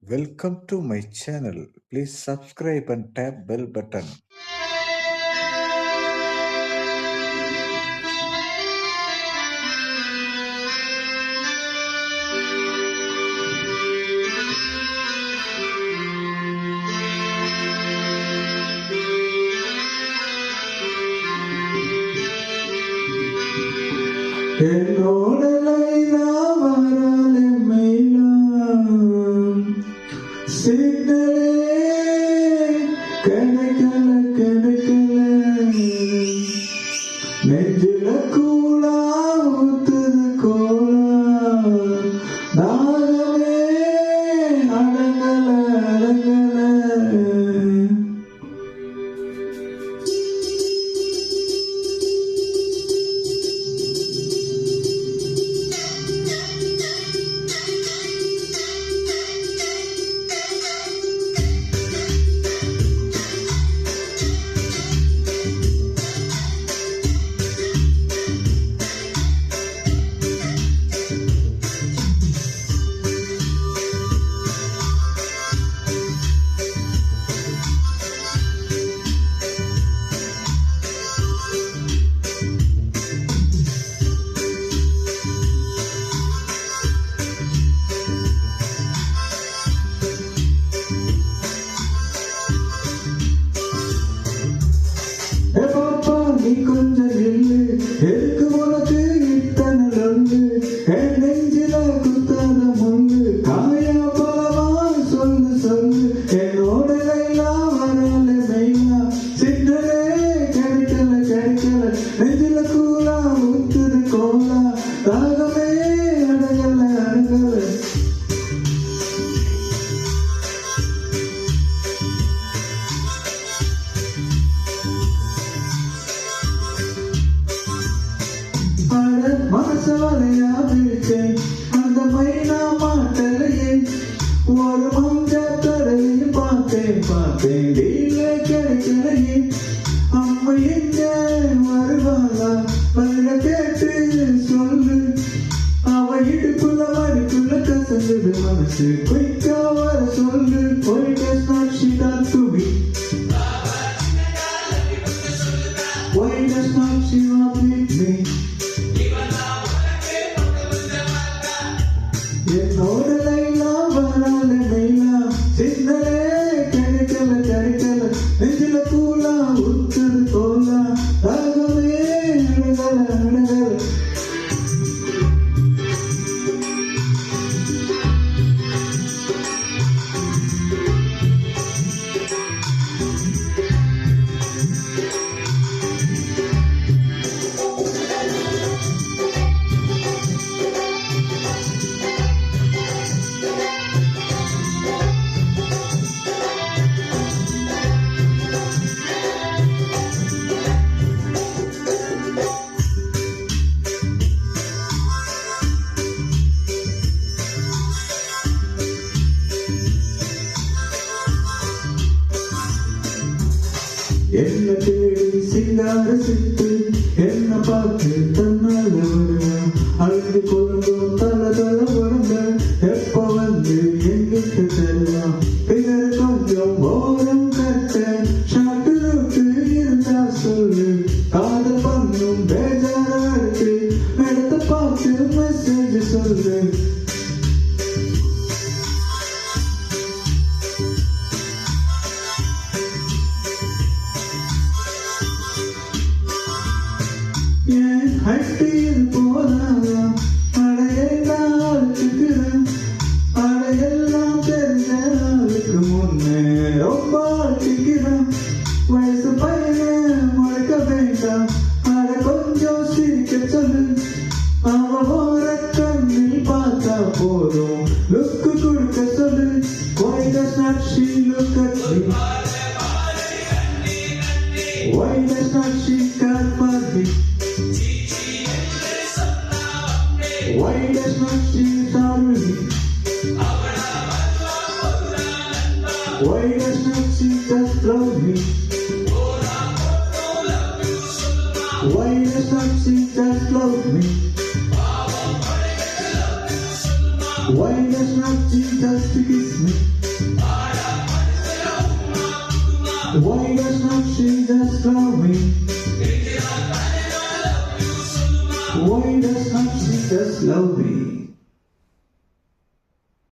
Welcome to my channel. Please subscribe and tap bell button. என்னோட லைலா வராலே மைலா சிக்னலே கிடைக்கல நெஞ்சில கூலா ஊத்துது கோலா தாகமே அடங்கல நீ கொஞ்சம் நில்லு எதுக்கு உனக்கு இத்தனை லொல்லு என் நெஞ்சில குத்தாத முள்ளு காயா பலமா சொல்லு என்னோட லைலா வரால மெயிலா சின்னரே கிடைக்கல நெஞ்சில கூலா ஊத்துது கோலா தாகமே அடங்கல மனசவலையா விழிச்சேன் அந்த மைனா மாட்டலையே ஒரு மஞ்ச தரையும் பார்த்தேன் டீல கிடைக்கலையே அம்மா எங்க வருவாளா பதில கேட்டு சொல்லு அவ இடுப்புல மடிக்குள்ள கசங்குது மனசு குயிக்கா வர சொல்லு Why does not she talk to me? Why does not she walk with me? என்னோட லைலா வரால மெயிலா சின்னலே கிடைக்கல நெஞ்சில கூலா ஊத்துது கோலா தாகமே அடங்கல என்ன தேடி சிங்கார சித்து என்ன பார்த்து தன்னால வருவான் அழுது கொழுந்தும் தல உடம்ப எப்ப வந்து எங்கிட்டு தருவான் பிறர் கொஞ்சம் ஓரம் கட்ட ஷாட்டு ரூட்டு இருந்தா சொல்லு காதல் பண்ணும் பேஜாரா இருக்கு இடத்த பார்த்து மெசேஜ் சொல்லு ஹட்டியில் போனாலா அடையெல்லாம் அடையெல்லாம் தெரிஞ்ச நாளுக்கு முன்னே ரொம்ப அடிக்கிறான் வயசு பையன் முளைக்க வேண்டாம் அட கொஞ்சம் சிரிக்க சொல்லு அவ போற கண்ணில் பார்த்தா போதும் லுக்கு கொடுக்க சொல்லு Why does not she look at me? Why does not she care for me? Why does not she sorry me? Why does not she just love me? Why does not she just love me? Why does not she just kiss me? Why does not she just love me? Why does not she just love me?